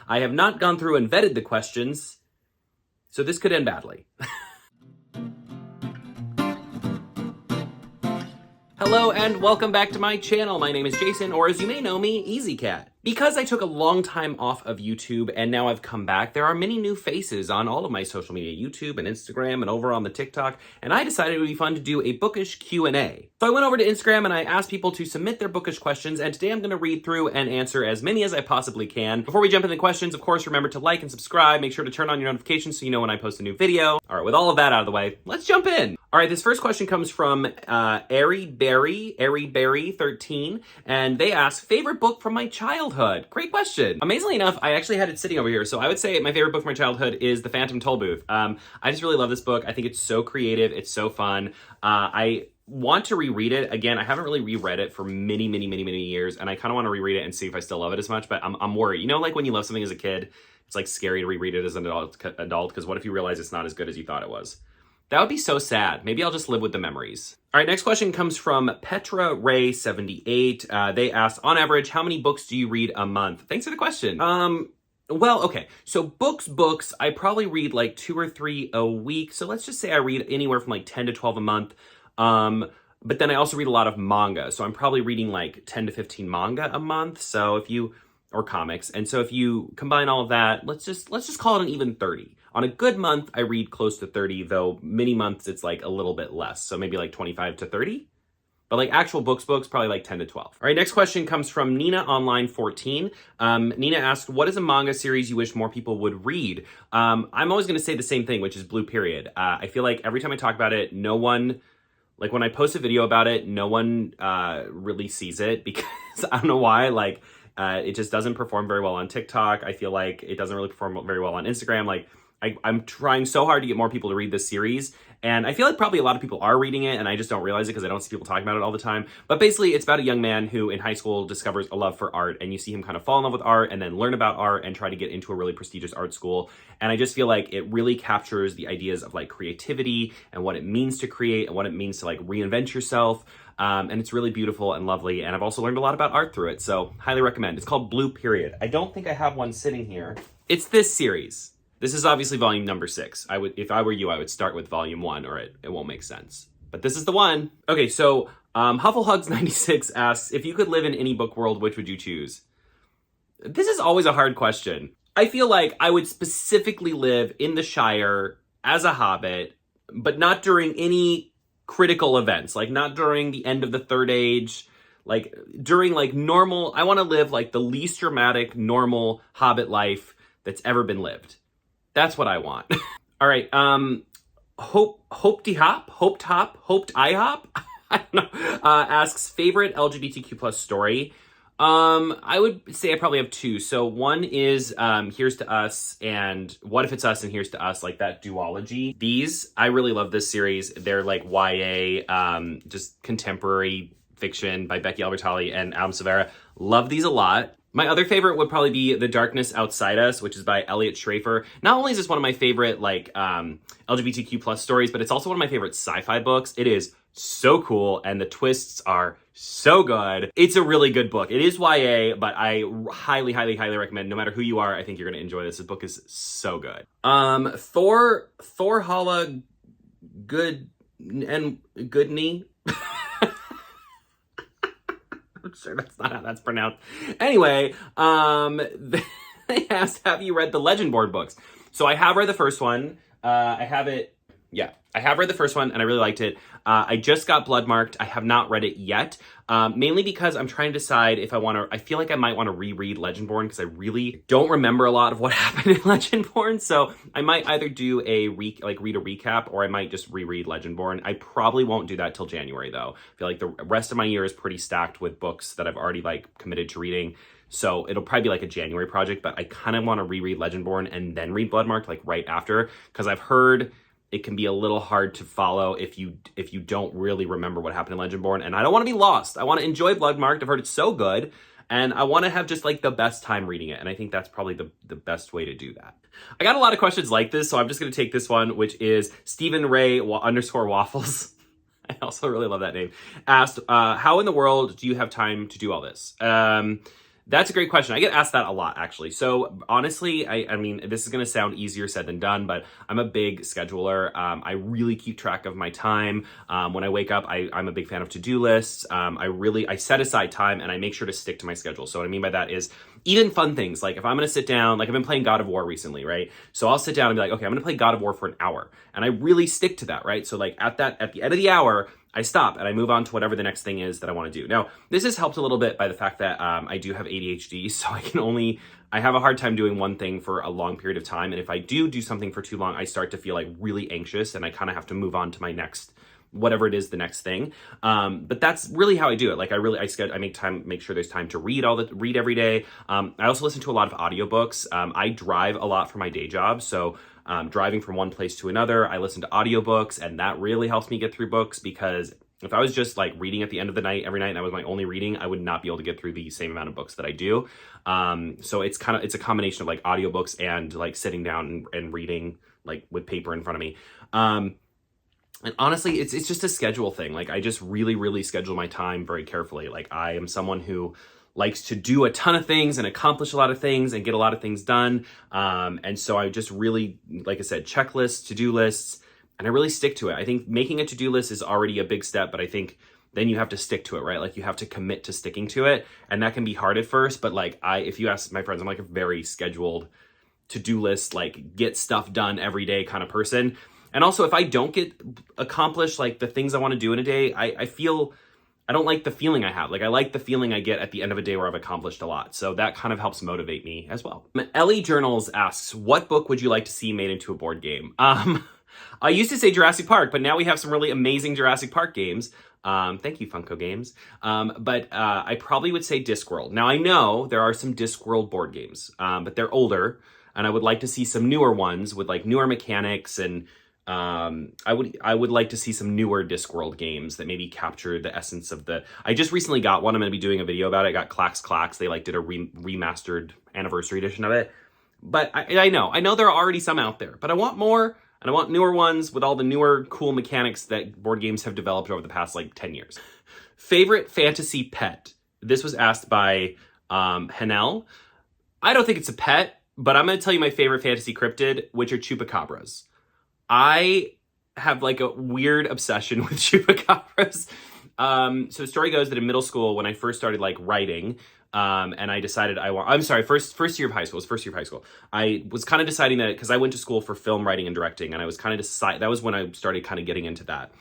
I have not gone through and vetted the questions, so this could end badly. Hello and welcome back to my channel. My name is Jason, or as you may know me, Easy Cat. Because I took a long time off of YouTube and now I've come back, there are many new faces on all of my social media, YouTube and Instagram and over on the TikTok, and I decided it would be fun to do a Bookish Q&A. So I went over to Instagram and I asked people to submit their Bookish questions, and today I'm going to read through and answer as many as I possibly can. Before we jump into the questions, of course, remember to like and subscribe. Make sure to turn on your notifications so you know when I post a new video. All right, with all of that out of the way, let's jump in. All right, this first question comes from Airy Berry 13, and they ask, favorite book from my childhood? Great question. Amazingly enough, I actually had it sitting over here, so I would say my favorite book from my childhood is The Phantom Tollbooth. I just really love this book. I think it's so creative, it's so fun. I want to reread it. Again, I haven't really reread it for many years, and I kind of want to reread it and see if I still love it as much, but I'm worried. You know, like when you love something as a kid, it's like scary to reread it as an adult, because what if you realize it's not as good as you thought it was? That would be so sad. Maybe I'll just live with the memories. All right, next question comes from Petra Ray 78. They asked, on average, how many books do you read a month? Thanks for the question. Well, okay. So books, I probably read like 2 or 3 a week. So let's just say I read anywhere from like 10 to 12 a month. But then I also read a lot of manga. So I'm probably reading like 10 to 15 manga a month. So or comics. And so if you combine all of that, let's just call it an even 30. On a good month, I read close to 30, though many months it's like a little bit less. So maybe like 25 to 30. But like actual books, probably like 10 to 12. All right, next question comes from Nina Online 14. Nina asked, what is a manga series you wish more people would read? I'm always going to say the same thing, which is Blue Period. I feel like every time I talk about it, no one, like when I post a video about it, no one really sees it because I don't know why, like it just doesn't perform very well on TikTok. I feel like it doesn't really perform very well on Instagram. Like I'm trying so hard to get more people to read this series, and I feel like probably a lot of people are reading it, and I just don't realize it because I don't see people talking about it all the time. But basically, it's about a young man who in high school discovers a love for art, and you see him kind of fall in love with art and then learn about art and try to get into a really prestigious art school. And I just feel like it really captures the ideas of like creativity and what it means to create and what it means to like reinvent yourself. And it's really beautiful and lovely, and I've also learned a lot about art through it, so highly recommend. It's called Blue Period. I don't think I have one sitting here. It's this series. This is obviously volume number 6. If I were you, I would start with volume 1, or it won't make sense. But this is the one. Okay, so Hufflehugs96 asks, if you could live in any book world, which would you choose? This is always a hard question. I feel like I would specifically live in the Shire as a hobbit, but not during any critical events, like not during the end of the Third Age, like during like normal, I want to live like the least dramatic, normal hobbit life that's ever been lived. That's what I want. All right, Hoped IHOP, I don't know, asks favorite LGBTQ plus story. I would say I probably have 2. So one is Here's to Us and What If It's Us and Here's to Us, like that duology. These, I really love this series. They're like YA, just contemporary fiction by Becky Albertalli and Adam Silvera. Love these a lot. My other favorite would probably be The Darkness Outside Us, which is by Elliot Schrafer. Not only is this one of my favorite like LGBTQ plus stories, but it's also one of my favorite sci-fi books. It is so cool, and the twists are so good. It's a really good book. It is YA, but I highly recommend. No matter who you are, I think you're going to enjoy this. This book is so good. Thor Holla Goodney. I'm sure that's not how that's pronounced. Anyway, they asked, have you read the Legendborn books? So I have read the first one. I have read the first one and I really liked it. I just got Bloodmarked. I have not read it yet, mainly because I'm trying to decide if I feel like I might want to reread Legendborn because I really don't remember a lot of what happened in Legendborn. So I might either do read a recap, or I might just reread Legendborn. I probably won't do that till January though. I feel like the rest of my year is pretty stacked with books that I've already like committed to reading. So it'll probably be like a January project, but I kind of want to reread Legendborn and then read Bloodmarked like right after, because I've heard it can be a little hard to follow if you don't really remember what happened in Legendborn. And I don't want to be lost. I want to enjoy Bloodmarked. I've heard it's so good. And I want to have just like the best time reading it. And I think that's probably the best way to do that. I got a lot of questions like this, so I'm just going to take this one, which is Stephen Ray _Waffles. I also really love that name. Asked, how in the world do you have time to do all this? That's a great question. I get asked that a lot, actually. So honestly, I mean, this is going to sound easier said than done, but I'm a big scheduler. I really keep track of my time. When I wake up, I'm a big fan of to-do lists. I set aside time and I make sure to stick to my schedule. So what I mean by that is even fun things. Like if I'm going to sit down, like I've been playing God of War recently, right? So I'll sit down and be like, okay, I'm going to play God of War for an hour. And I really stick to that, right? So like at the end of the hour, I stop and I move on to whatever the next thing is that I want to do. Now, this has helped a little bit by the fact that I do have ADHD, so I have a hard time doing one thing for a long period of time. And if I do something for too long, I start to feel like really anxious and I kind of have to move on to my next, whatever it is, the next thing. But that's really how I do it. Like I make sure there's time to read every day. I also listen to a lot of audiobooks. I drive a lot for my day job. So driving from one place to another, I listen to audiobooks, and that really helps me get through books, because if I was just like reading at the end of the night every night and that was my only reading, I would not be able to get through the same amount of books that I do. So it's a combination of like audiobooks and like sitting down and reading like with paper in front of me. And honestly, it's just a schedule thing. Like I just really schedule my time very carefully. Like I am someone who likes to do a ton of things and accomplish a lot of things and get a lot of things done. And so I just really, like I said, checklists, to-do lists, and I really stick to it. I think making a to-do list is already a big step, but I think then you have to stick to it, right? Like you have to commit to sticking to it. And that can be hard at first, but like if you ask my friends, I'm like a very scheduled to-do list, like get stuff done every day kind of person. And also if I don't get accomplished like the things I want to do in a day, I don't like the feeling I have. Like I like the feeling I get at the end of a day where I've accomplished a lot. So that kind of helps motivate me as well. Ellie Journals asks, what book would you like to see made into a board game? I used to say Jurassic Park, but now we have some really amazing Jurassic Park games. Thank you, Funko Games. But I probably would say Discworld. Now I know there are some Discworld board games, but they're older, and I would like to see some newer ones with like newer mechanics, and I would like to see some newer Discworld games that maybe capture the essence of I just recently got one. I'm going to be doing a video about it. I got Clax Clax. They like did a remastered anniversary edition of it. But I know there are already some out there, but I want more, and I want newer ones with all the newer cool mechanics that board games have developed over the past like 10 years. Favorite fantasy pet? This was asked by Hanel. I don't think it's a pet, but I'm going to tell you my favorite fantasy cryptid, which are chupacabras. I have like a weird obsession with chupacabras. So the story goes that in middle school, when I first started like writing, and I decided first year of high school. I was kind of deciding that, because I went to school for film writing and directing, and I was kind of that was when I started kind of getting into that.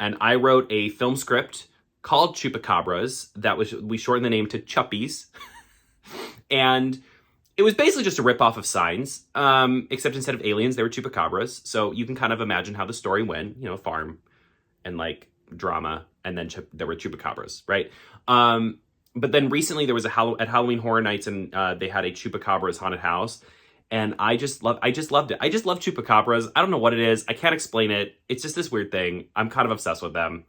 And I wrote a film script called Chupacabras we shortened the name to Chuppies. And it was basically just a ripoff of Signs, except instead of aliens, they were chupacabras. So you can kind of imagine how the story went, farm and like drama, and then there were chupacabras, right? But then recently there was at Halloween Horror Nights, and they had a chupacabras haunted house, and I just loved it. I just love chupacabras. I don't know what it is. I can't explain it. It's just this weird thing. I'm kind of obsessed with them.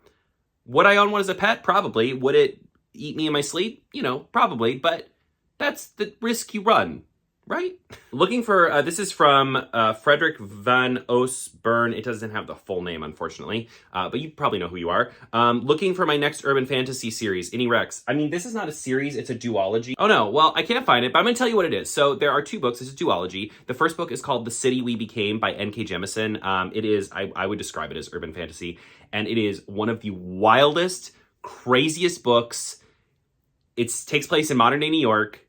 Would I own one as a pet? Probably. Would it eat me in my sleep? Probably, but that's the risk you run, right? Looking for, this is from Frederick Van Osburn. It doesn't have the full name, unfortunately, but you probably know who you are. Looking for my next urban fantasy series, Any Rex. I mean, this is not a series, it's a duology. Oh no, well, I can't find it, but I'm gonna tell you what it is. So there are 2 books, it's a duology. The first book is called The City We Became by N.K. Jemisin. It is, I would describe it as urban fantasy, and it is one of the wildest, craziest books. It takes place in modern day New York.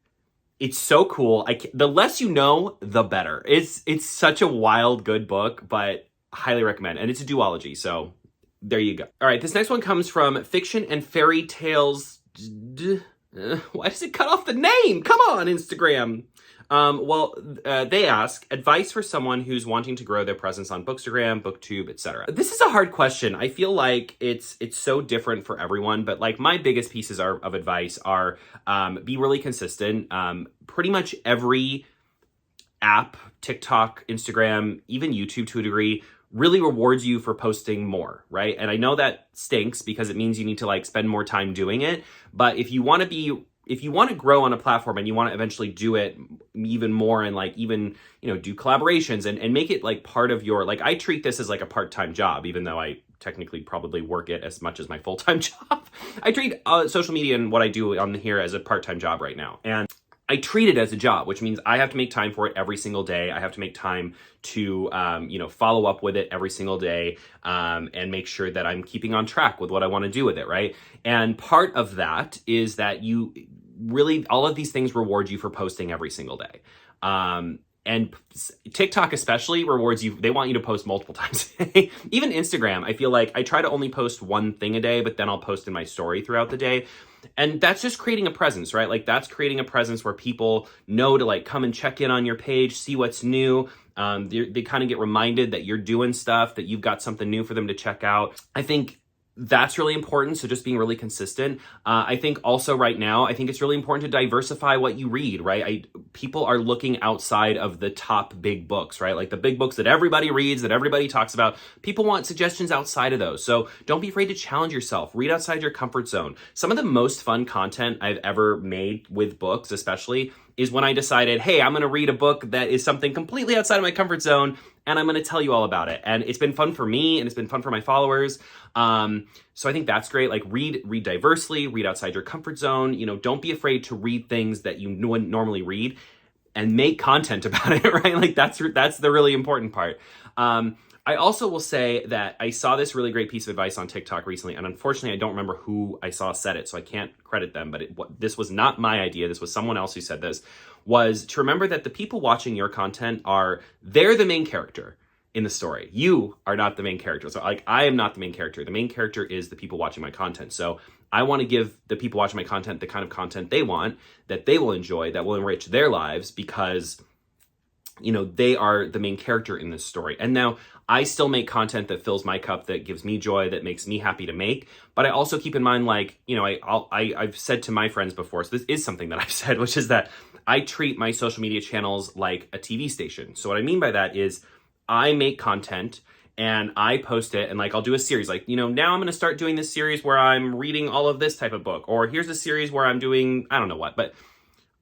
It's so cool. The less you know, the better. It's such a wild, good book, but highly recommend. And it's a duology, so there you go. All right, this next one comes from Fiction and Fairy Tales. Why does it cut off the name? Come on, Instagram. They ask, advice for someone who's wanting to grow their presence on Bookstagram, BookTube, etc. This is a hard question. I feel like it's so different for everyone, but like my biggest pieces of advice are be really consistent. Pretty much every app, TikTok, Instagram, even YouTube to a degree, really rewards you for posting more, right? And I know that stinks because it means you need to like spend more time doing it. But if you want to grow on a platform and you want to eventually do it even more and like even, do collaborations and make it like part of your, like I treat this as like a part-time job, even though I technically probably work it as much as my full-time job. I treat social media and what I do on here as a part-time job right now. And I treat it as a job, which means I have to make time for it every single day. I have to make time to, follow up with it every single day, and make sure that I'm keeping on track with what I want to do with it, right? And part of that is that you really, all of these things reward you for posting every single day. And TikTok especially rewards you. They want you to post multiple times a day. Even Instagram, I feel like I try to only post one thing a day, but then I'll post in my story throughout the day. And that's just creating a presence, right? Like that's creating a presence where people know to like come and check in on your page, see what's new. They kind of get reminded that you're doing stuff, that you've got something new for them to check out. I think that's really important. So just being really consistent. I think also right now, I think it's really important to diversify what you read, right? People are looking outside of the top big books, right? Like the big books that everybody reads, that everybody talks about. People want suggestions outside of those. So don't be afraid to challenge yourself. Read outside your comfort zone. Some of the most fun content I've ever made with books, especially, is when I decided, hey, I'm going to read a book that is something completely outside of my comfort zone, and I'm going to tell you all about it. And it's been fun for me, and it's been fun for my followers. So I think that's great. Like read diversely, read outside your comfort zone. Don't be afraid to read things that you wouldn't normally read, and make content about it, right? Like that's the really important part. I also will say that I saw this really great piece of advice on TikTok recently, and unfortunately, I don't remember who I saw said it, so I can't credit them, but this was not my idea. This was someone else who said this, was to remember that the people watching your content they're the main character in the story. You are not the main character. So like, I am not the main character. The main character is the people watching my content. So I want to give the people watching my content the kind of content they want, that they will enjoy, that will enrich their lives, because they are the main character in this story. And now I still make content that fills my cup, that gives me joy, that makes me happy to make. But I also keep in mind, like, I've said to my friends before, so this is something that I've said, which is that I treat my social media channels like a TV station. So what I mean by that is I make content and I post it, and like I'll do a series, like, now I'm going to start doing this series where I'm reading all of this type of book, or here's a series where I'm doing, I don't know what, but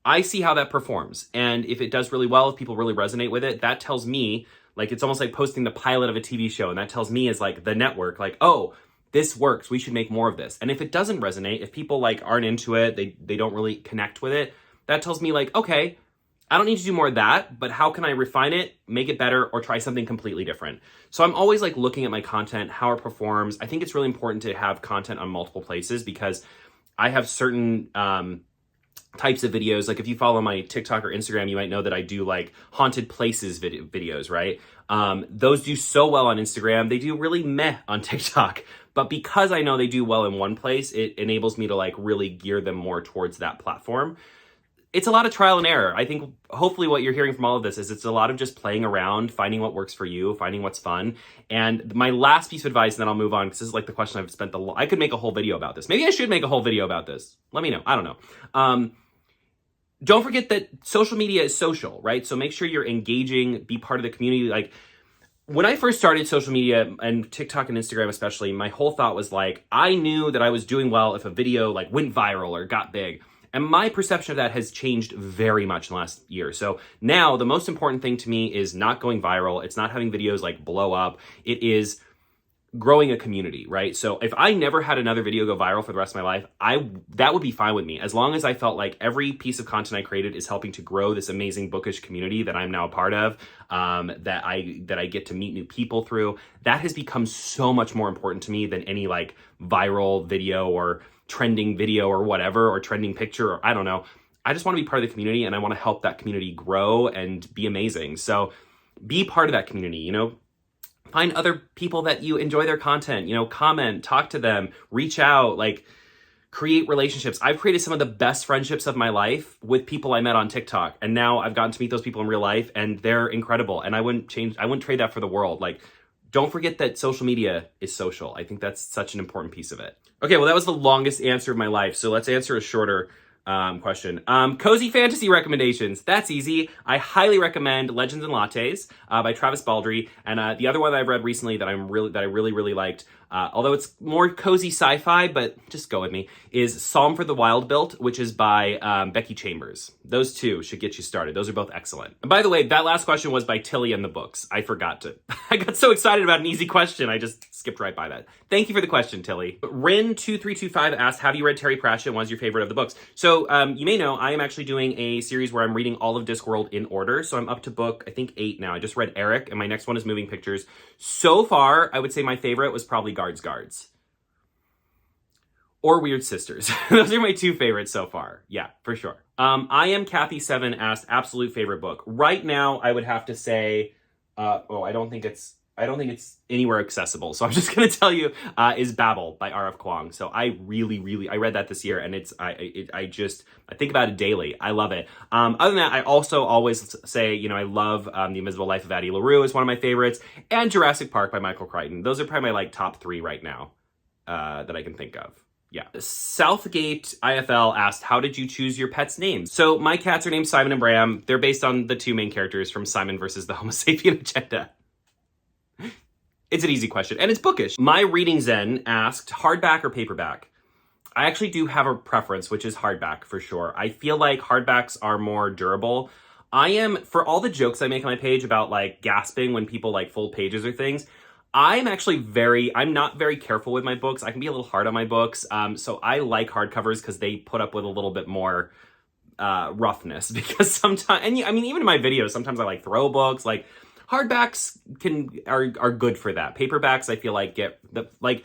I see how that performs. And if it does really well, if people really resonate with it, that tells me, like, it's almost like posting the pilot of a TV show. And that tells me, as like the network, like, oh, this works, we should make more of this. And if it doesn't resonate, if people like aren't into it, they don't really connect with it, that tells me like, okay, I don't need to do more of that, but how can I refine it, make it better, or try something completely different? So I'm always like looking at my content, how it performs. I think it's really important to have content on multiple places, because I have certain types of videos. Like if you follow my TikTok or Instagram, you might know that I do like haunted places videos, right? Those do so well on Instagram. They do really meh on TikTok. But because I know they do well in one place, it enables me to like really gear them more towards that platform. It's a lot of trial and error. I think hopefully what you're hearing from all of this is it's a lot of just playing around, finding what works for you, finding what's fun. And my last piece of advice, and then I'll move on, because this is like the question I've spent I could make a whole video about this. Maybe I should make a whole video about this. Let me know. I don't know. Don't forget that social media is social, right? So make sure you're engaging, be part of the community. Like when I first started social media, and TikTok and Instagram especially, my whole thought was like, I knew that I was doing well if a video like went viral or got big. And my perception of that has changed very much in the last year. So now the most important thing to me is not going viral. It's not having videos like blow up. It is growing a community, right? So if I never had another video go viral for the rest of my life, that would be fine with me, as long as I felt like every piece of content I created is helping to grow this amazing bookish community that I'm now a part of, that I get to meet new people through. That has become so much more important to me than any like viral video or trending video or whatever, or trending picture, or I don't know. I just want to be part of the community, and I want to help that community grow and be amazing. So be part of that community, find other people that you enjoy their content, comment, talk to them, reach out, like create relationships. I've created some of the best friendships of my life with people I met on TikTok. And now I've gotten to meet those people in real life, and they're incredible. And I wouldn't trade that for the world. Like, don't forget that social media is social. I think that's such an important piece of it. Okay, well, that was the longest answer of my life. So let's answer a shorter question. Cozy fantasy recommendations. That's easy. I highly recommend Legends and Lattes by Travis Baldree. And the other one that I've read recently that I really liked although it's more cozy sci-fi, but just go with me, is Psalm for the Wild Built, which is by Becky Chambers. Those two should get you started. Those are both excellent. And by the way, that last question was by Tilly and the Books. I forgot to. I got so excited about an easy question, I just skipped right by that. Thank you for the question, Tilly. Rin2325 asked, have you read Terry Pratchett and was your favorite of the books? So you may know I am actually doing a series where I'm reading all of Discworld in order. So I'm up to book, I think 8 now. I just read Eric and my next one is Moving Pictures. So far, I would say my favorite was probably Guards. Or Weird Sisters. Those are my 2 favorites so far. Yeah, for sure. I am Kathy7 asked, absolute favorite book. Right now, I would have to say, I don't think it's anywhere accessible. So I'm just going to tell you, is Babel by R.F. Kuang. So I I read that this year and I think about it daily. I love it. Other than that, I also always say, I love The Invisible Life of Addie LaRue is one of my favorites, and Jurassic Park by Michael Crichton. Those are probably my top 3 right now that I can think of. Yeah. Southgate IFL asked, how did you choose your pet's names? So my cats are named Simon and Bram. They're based on the 2 main characters from Simon versus the Homo sapien Agenda. It's an easy question, and it's bookish. My Reading Zen asked, hardback or paperback? I actually do have a preference, which is hardback for sure. I feel like hardbacks are more durable. For all the jokes I make on my page about like gasping when people like fold pages or things, I'm not very careful with my books. I can be a little hard on my books. So I like hardcovers because they put up with a little bit more roughness, because sometimes, and even in my videos, sometimes I like throw books. Like hardbacks are good for that. Paperbacks, I feel like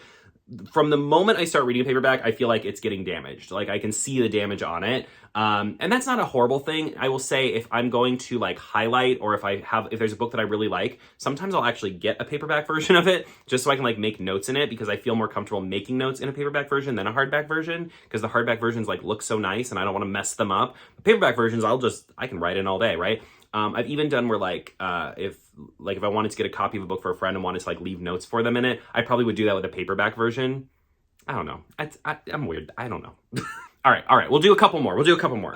from the moment I start reading a paperback, I feel like it's getting damaged. Like I can see the damage on it. And that's not a horrible thing. I will say, if I'm going to like highlight, or if there's a book that I really like, sometimes I'll actually get a paperback version of it just so I can like make notes in it, because I feel more comfortable making notes in a paperback version than a hardback version, because the hardback versions like look so nice and I don't want to mess them up. Paperback versions, I can write in all day, right? I've even done where if I wanted to get a copy of a book for a friend and wanted to like leave notes for them in it, I probably would do that with a paperback version. I don't know. I'm weird. I don't know. All right. We'll do a couple more.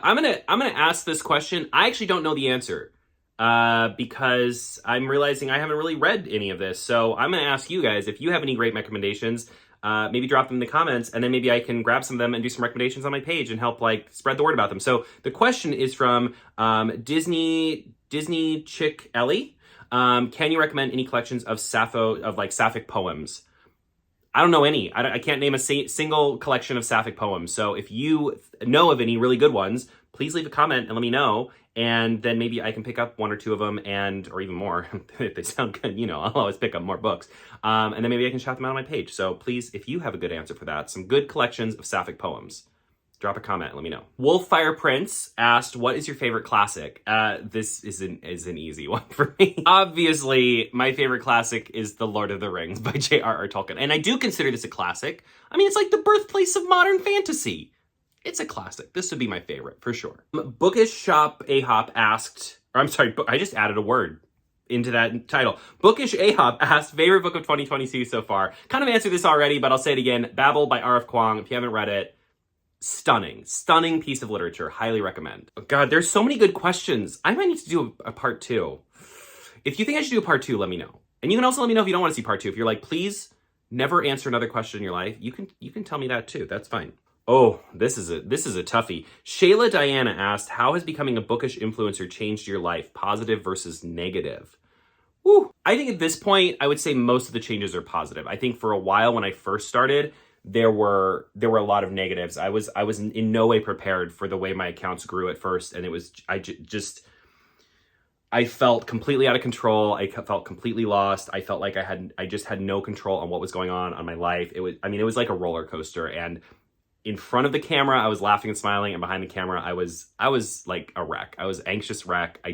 I'm gonna ask this question. I actually don't know the answer because I'm realizing I haven't really read any of this. So I'm gonna ask you guys if you have any great recommendations. Maybe drop them in the comments, and then maybe I can grab some of them and do some recommendations on my page and help like spread the word about them. So the question is from Disney Chick Ellie. Can you recommend any collections of Sapphic poems? I don't know any. I can't name a single collection of Sapphic poems. So if you know of any really good ones, please leave a comment and let me know. And then maybe I can pick up 1 or 2 of them, or even more. If they sound good, I'll always pick up more books. And then maybe I can shout them out on my page. So please, if you have a good answer for that, some good collections of Sapphic poems, drop a comment and let me know. Wolffire Prince asked, what is your favorite classic? This is an easy one for me. Obviously, my favorite classic is The Lord of the Rings by J.R.R. Tolkien. And I do consider this a classic. It's like the birthplace of modern fantasy. It's a classic. This would be my favorite, for sure. Bookish Shop Ahop asked, I just added a word into that title. Bookish Ahop asked, favorite book of 2022 so far. Kind of answered this already, but I'll say it again. Babel by R.F. Kuang. If you haven't read it, stunning piece of literature. Highly recommend. Oh God, there's so many good questions. I might need to do a part 2. If you think I should do a part 2, let me know. And you can also let me know if you don't want to see part 2. If you're like, please never answer another question in your life, you can tell me that too. That's fine. Oh, this is a toughie. Shayla Diana asked, how has becoming a bookish influencer changed your life? Positive versus negative? Woo. I think at this point, I would say most of the changes are positive. I think for a while when I first started, there were a lot of negatives. I was in no way prepared for the way my accounts grew at first. And it was, I felt completely out of control. I felt completely lost. I felt like I just had no control on what was going on my life. It was like a roller coaster. And in front of the camera, I was laughing and smiling, and behind the camera, I was like a wreck. I was anxious wreck. I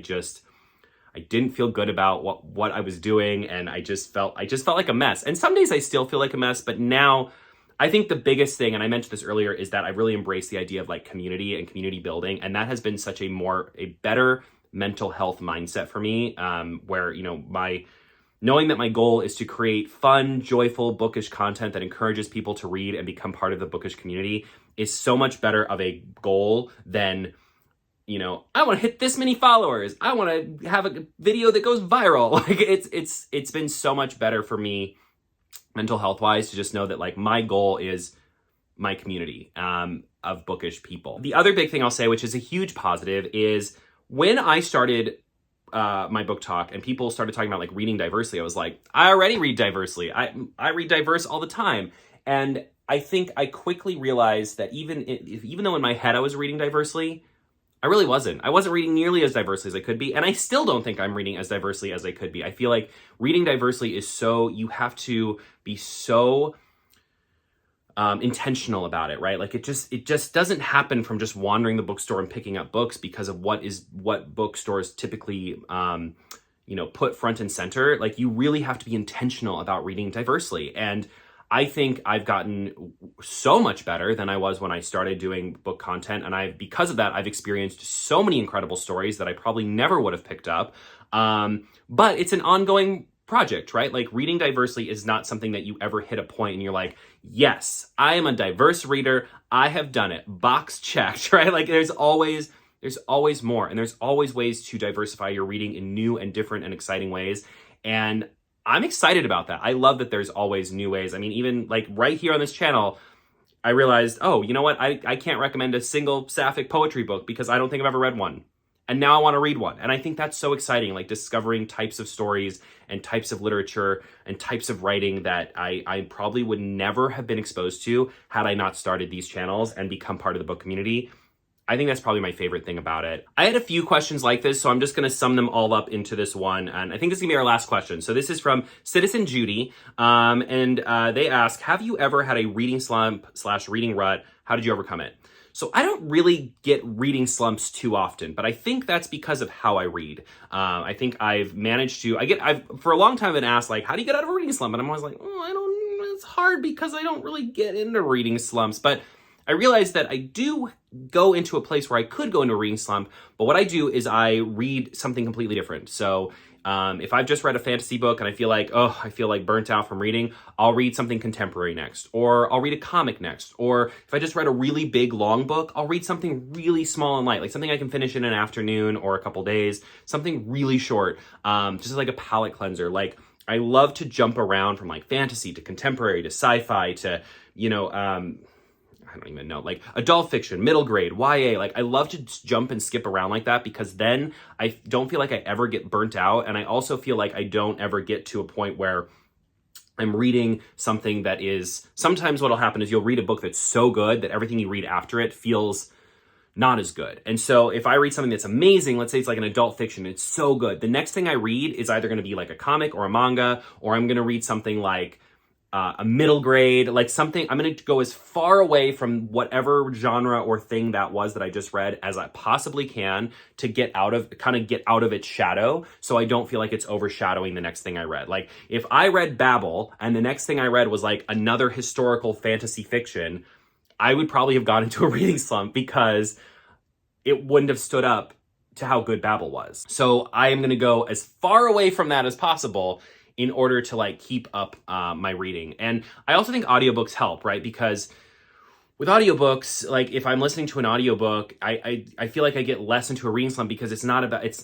didn't feel good about what I was doing, and I just felt like a mess. And some days I still feel like a mess, but now I think the biggest thing, and I mentioned this earlier, is that I really embraced the idea of like community and community building, and that has been such a better mental health mindset for me, where knowing that my goal is to create fun, joyful, bookish content that encourages people to read and become part of the bookish community is so much better of a goal than, I want to hit this many followers. I want to have a video that goes viral. Like it's been so much better for me mental health wise, to just know that like my goal is my community of bookish people. The other big thing I'll say, which is a huge positive, is when I started my book talk and people started talking about like reading diversely, I was like, I already read diversely. I read diverse all the time. And I think I quickly realized that even though in my head I was reading diversely, I really wasn't. I wasn't reading nearly as diversely as I could be. And I still don't think I'm reading as diversely as I could be. I feel like reading diversely is you have to be so intentional about it, right? Like it just doesn't happen from just wandering the bookstore and picking up books because of what bookstores typically, put front and center. Like you really have to be intentional about reading diversely. And I think I've gotten so much better than I was when I started doing book content. And because of that, I've experienced so many incredible stories that I probably never would have picked up. But it's an ongoing project, right? Like reading diversely is not something that you ever hit a point and you're like, yes, I am a diverse reader. I have done it. Box checked, right? Like there's always more, and there's always ways to diversify your reading in new and different and exciting ways. And I'm excited about that. I love that there's always new ways. I mean, even like right here on this channel, I realized, oh, you know what? I can't recommend a single sapphic poetry book because I don't think I've ever read one. And now I want to read one. And I think that's so exciting, like discovering types of stories and types of literature and types of writing that I probably would never have been exposed to had I not started these channels and become part of the book community. I think that's probably my favorite thing about it. I had a few questions like this, so I'm just gonna sum them all up into this one. And I think this is gonna be our last question. So this is from Citizen Judy. And they ask, have you ever had a reading slump / reading rut? How did you overcome it? So I don't really get reading slumps too often, but I think that's because of how I read. I think I've managed to, I've for a long time been asked like, how do you get out of a reading slump? And I'm always like, it's hard because I don't really get into reading slumps. But I realized that I do go into a place where I could go into a reading slump, but what I do is I read something completely different. So if I've just read a fantasy book and I feel like burnt out from reading, I'll read something contemporary next, or I'll read a comic next. Or if I just read a really big, long book, I'll read something really small and light, like something I can finish in an afternoon or a couple days, something really short, just like a palate cleanser. Like I love to jump around from like fantasy to contemporary to sci-fi to, I don't even know, like adult fiction, middle grade, YA. Like I love to jump and skip around like that because then I don't feel like I ever get burnt out. And I also feel like I don't ever get to a point where I'm reading something that is, sometimes what'll happen is you'll read a book that's so good that everything you read after it feels not as good. And so if I read something that's amazing, let's say it's like an adult fiction, it's so good, the next thing I read is either going to be like a comic or a manga, or I'm going to read something like a middle grade, like something. I'm going to go as far away from whatever genre or thing that was that I just read as I possibly can to get out of its shadow, so I don't feel like it's overshadowing the next thing I read. Like if I read Babel and the next thing I read was like another historical fantasy fiction, I would probably have gone into a reading slump because it wouldn't have stood up to how good Babel was. So I am going to go as far away from that as possible in order to like keep up my reading. And I also think audiobooks help, right? Because with audiobooks, like if I'm listening to an audiobook, I feel like I get less into a reading slump because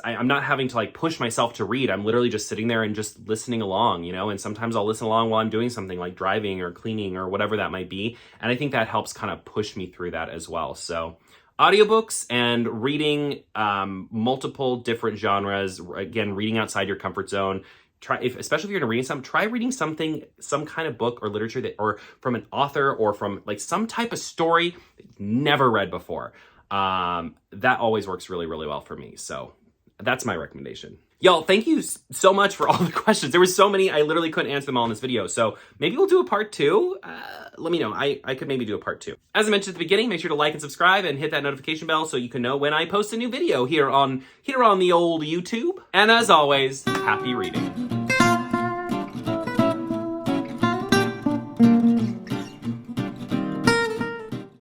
I'm not having to like push myself to read. I'm literally just sitting there and just listening along, and sometimes I'll listen along while I'm doing something like driving or cleaning or whatever that might be. And I think that helps kind of push me through that as well. So audiobooks and reading multiple different genres, again, reading outside your comfort zone. Especially if you're going to read something, try reading some kind of book or literature or from an author or from like some type of story that you've never read before. That always works really, really well for me. So that's my recommendation. Y'all, thank you so much for all the questions. There were so many, I literally couldn't answer them all in this video. So maybe we'll do a part 2. Let me know. I could maybe do a part 2. As I mentioned at the beginning, make sure to like and subscribe and hit that notification bell so you can know when I post a new video here on the old YouTube. And as always, happy reading.